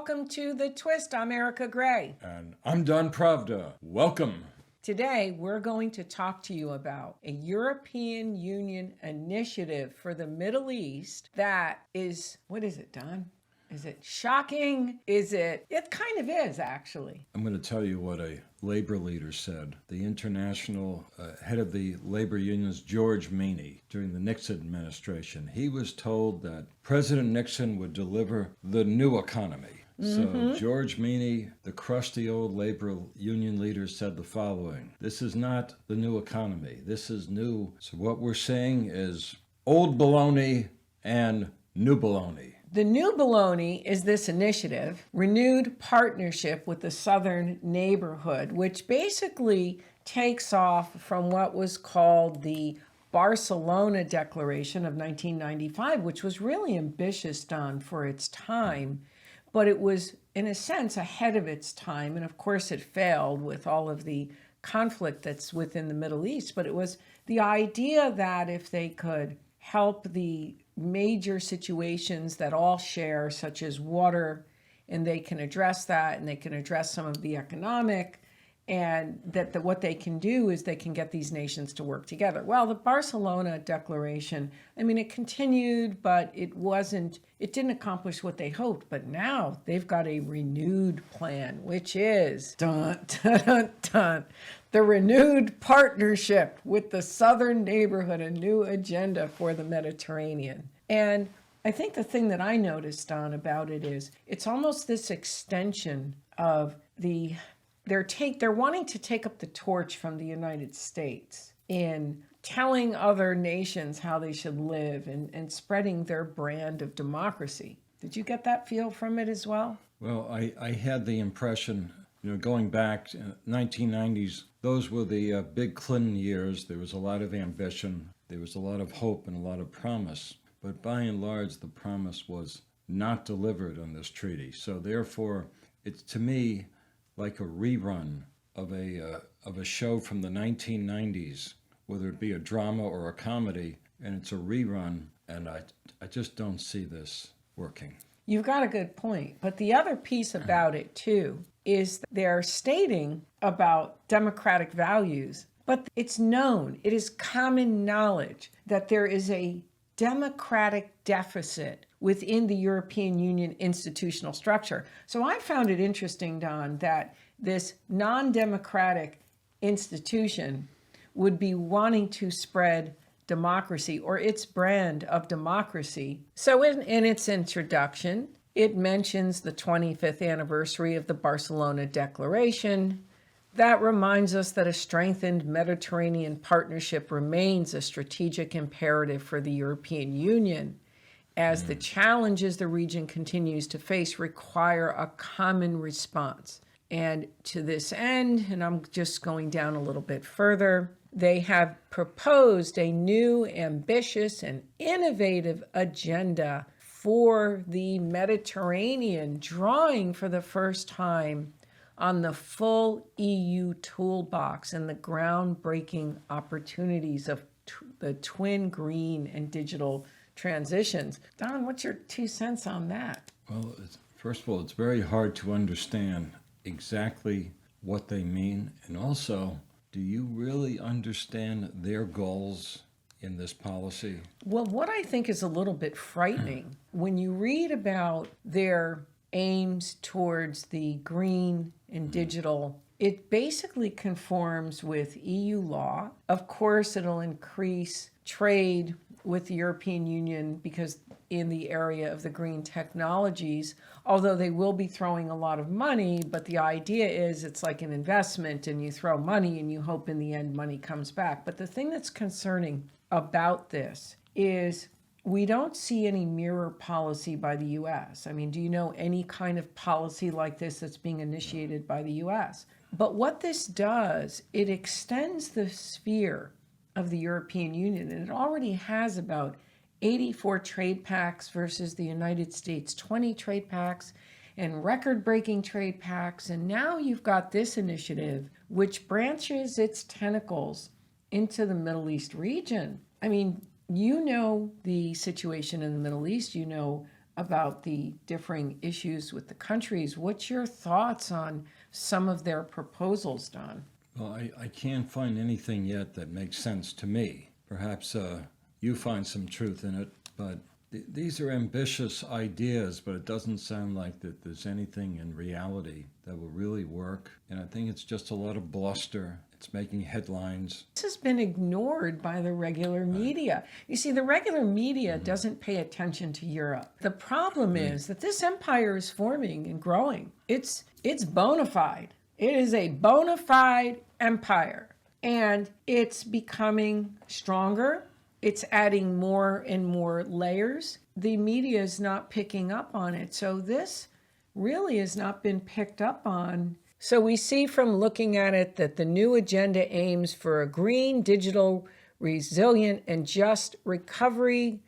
welcome to The Twist. I'm Erika Grey. And I'm Pravda. Welcome. Today, we're going to talk to you about a European Union initiative for the Middle East that is, what is it, Don? Is it shocking? It kind of is, actually. I'm going to tell you what a labor leader said. The international head of the labor unions, George Meany, during the Nixon administration, he was told that President Nixon would deliver the new economy. So George Meany, the crusty old labor union leader, said the following: "This is not the new economy. This is new. So what we're saying is old baloney and new baloney." The new baloney is this initiative, renewed partnership with the Southern Neighborhood, which basically takes off from what was called the Barcelona Declaration of 1995, which was really ambitious, Don, for its time. But it was, in a sense, ahead of its time. And of course, it failed with all of the conflict that's within the Middle East. But it was the idea that if they could help the major situations that all share, such as water, and they can address that, and they can address some of the economic, and that what they can do is they can get these nations to work together. Well, the Barcelona Declaration, it continued, but it didn't accomplish what they hoped. But now they've got a renewed plan, which is dun, dun, dun, dun, the renewed partnership with the Southern Neighborhood, a new agenda for the Mediterranean. And I think the thing that I noticed, Don, about it is it's almost this extension of they're wanting to take up the torch from the United States in telling other nations how they should live and spreading their brand of democracy. Did you get that feel from it as well? Well, I had the impression, going back to 1990s, those were the big Clinton years. There was a lot of ambition. There was a lot of hope and a lot of promise. But by and large, the promise was not delivered on this treaty. So therefore, it's, to me, like a rerun of a show from the 1990s, whether it be a drama or a comedy, and it's a rerun, and I just don't see this working. You've got a good point. But the other piece about it, too, is they're stating about democratic values, but it's known, it is common knowledge that there is a democratic deficit within the European Union institutional structure. So I found it interesting, Don, that this non-democratic institution would be wanting to spread democracy or its brand of democracy. So in its introduction, it mentions the 25th anniversary of the Barcelona Declaration. That reminds us that a strengthened Mediterranean partnership remains a strategic imperative for the European Union, as the challenges the region continues to face require a common response. And to this end, and I'm just going down a little bit further, they have proposed a new, ambitious, and innovative agenda for the Mediterranean, drawing for the first time on the full EU toolbox and the groundbreaking opportunities of the twin green and digital transitions. Don, what's your 2 cents on that? Well, first of all, it's very hard to understand exactly what they mean. And also, do you really understand their goals in this policy? Well, what I think is a little bit frightening, when you read about their aims towards the green and digital, it basically conforms with EU law. Of course, it'll increase trade with the European Union because in the area of the green technologies, although they will be throwing a lot of money, but the idea is it's like an investment and you throw money and you hope in the end money comes back. But the thing that's concerning about this is we don't see any mirror policy by the U.S. Do you know any kind of policy like this that's being initiated by the U.S.? But what this does, it extends the sphere of the European Union, and it already has about 84 trade pacts versus the United States 20 trade pacts and record-breaking trade pacts. And now you've got this initiative which branches its tentacles into the Middle East region. You know the situation in the Middle East. You know about the differing issues with the countries. What's your thoughts on some of their proposals, Don? Well, I can't find anything yet that makes sense to me. Perhaps you find some truth in it, but these are ambitious ideas, but it doesn't sound like that there's anything in reality that will really work. And I think it's just a lot of bluster. It's making headlines. This has been ignored by the regular media. You see, the regular media doesn't pay attention to Europe. The problem is that this empire is forming and growing. It's bona fide. It is a bona fide empire, and it's becoming stronger. It's adding more and more layers. The media is not picking up on it. So this really has not been picked up on. So we see from looking at it that the new agenda aims for a green, digital, resilient, and just recovery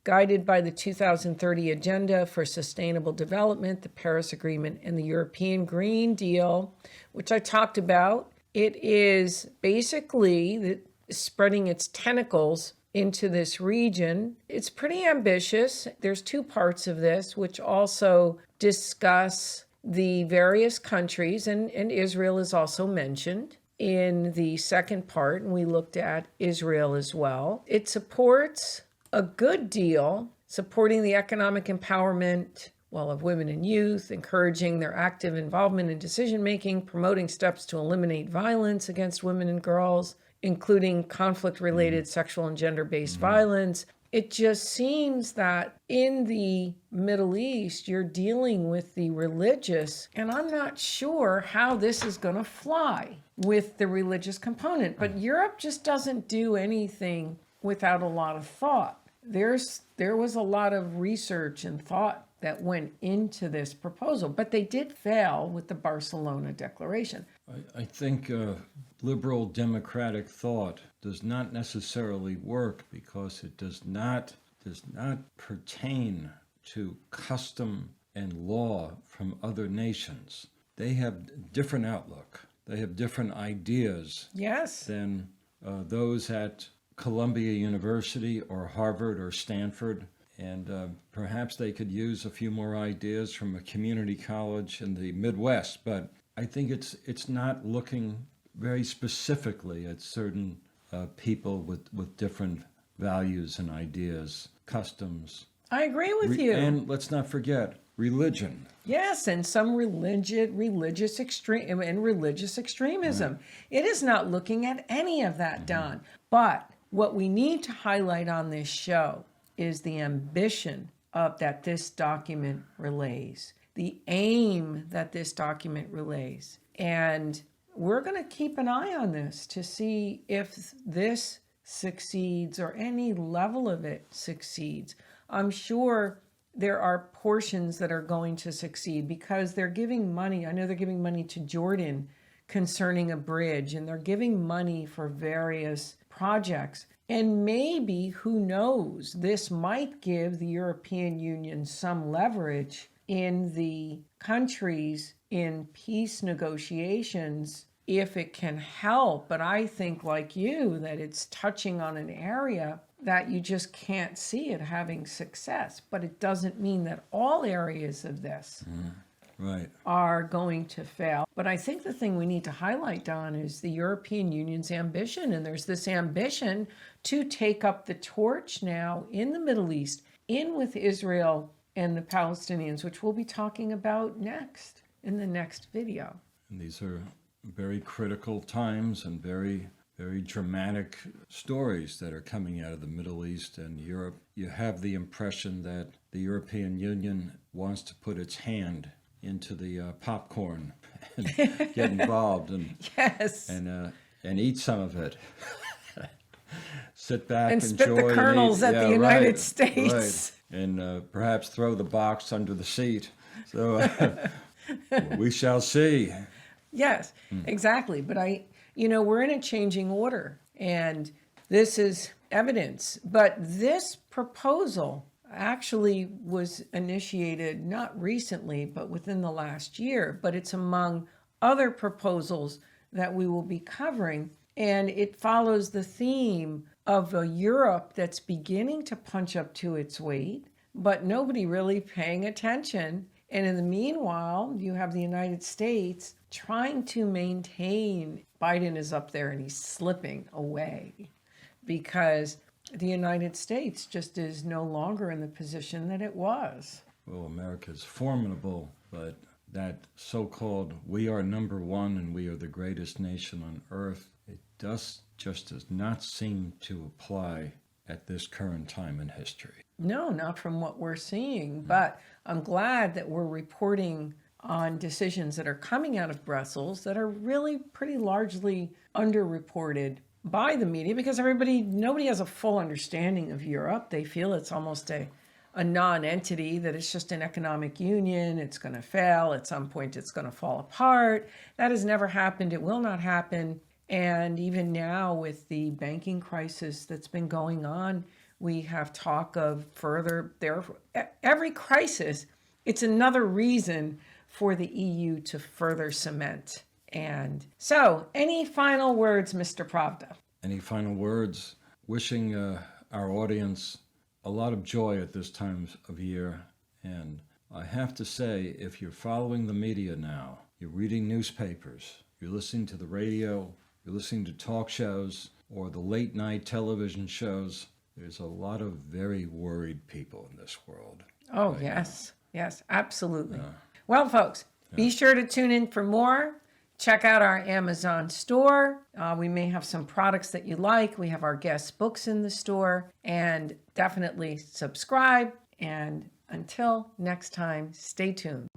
guided by the 2030 Agenda for Sustainable Development, the Paris Agreement, and the European Green Deal, which I talked about. It is basically spreading its tentacles into this region. It's pretty ambitious. There's two parts of this, which also discuss the various countries, and Israel is also mentioned in the second part, and we looked at Israel as well. It supports a good deal, supporting the economic empowerment, of women and youth, encouraging their active involvement in decision-making, promoting steps to eliminate violence against women and girls, including conflict-related sexual and gender-based violence. It just seems that in the Middle East, you're dealing with the religious, and I'm not sure how this is going to fly with the religious component. But Europe just doesn't do anything without a lot of thought. There was a lot of research and thought that went into this proposal, but they did fail with the Barcelona Declaration. I think liberal democratic thought does not necessarily work because it does not pertain to custom and law from other nations. They have different outlook. They have different ideas than those at Columbia University or Harvard or Stanford. And perhaps they could use a few more ideas from a community college in the Midwest. But I think it's not looking very specifically at certain people with different values and ideas, customs. I agree with you. And let's not forget religion. Yes, and some religious extremism. It is not looking at any of that, Don. But what we need to highlight on this show is the ambition that this document relays, the aim that this document relays. And we're going to keep an eye on this to see if this succeeds or any level of it succeeds. I'm sure there are portions that are going to succeed because they're giving money. I know they're giving money to Jordan concerning a bridge, and they're giving money for various projects. And maybe, who knows, this might give the European Union some leverage in the countries in peace negotiations if it can help. But I think, like you, that it's touching on an area that you just can't see it having success. But it doesn't mean that all areas of this are going to fail. But I think the thing we need to highlight, Don, is the European Union's ambition. And there's this ambition to take up the torch now in the Middle East, in with Israel and the Palestinians, which we'll be talking about next in the next video. And these are very critical times and very, very dramatic stories that are coming out of the Middle East and Europe. You have the impression that the European Union wants to put its hand into the popcorn and get involved and and eat some of it. Sit back and enjoy, spit the kernels at the United States. Right. And perhaps throw the box under the seat. So we shall see. Yes, exactly. But we're in a changing order, and this is evidence. But this proposal actually was initiated not recently, but within the last year. But it's among other proposals that we will be covering. And it follows the theme of a Europe that's beginning to punch up to its weight, but nobody really paying attention. And in the meanwhile, you have the United States trying to maintain. Biden is up there and he's slipping away because the United States just is no longer in the position that it was. Well, America is formidable, but that so-called we are number one and we are the greatest nation on earth, it just does not seem to apply at this current time in history. No, not from what we're seeing, but I'm glad that we're reporting on decisions that are coming out of Brussels that are really pretty largely underreported by the media because nobody has a full understanding of Europe. They feel it's almost a non-entity, that it's just an economic union. It's going to fail. At some point, it's going to fall apart. That has never happened. It will not happen. And even now with the banking crisis that's been going on, we have talk of every crisis, it's another reason for the EU to further cement. And so, any final words, Mr. Pravda? Any final words? Wishing our audience a lot of joy at this time of year. And I have to say, if you're following the media now, you're reading newspapers, you're listening to the radio, you're listening to talk shows or the late night television shows, there's a lot of very worried people in this world. Oh, right yes. Now. Yes, absolutely. Well, folks, be sure to tune in for more. Check out our Amazon store. We may have some products that you like. We have our guest books in the store. And definitely subscribe. And until next time, stay tuned.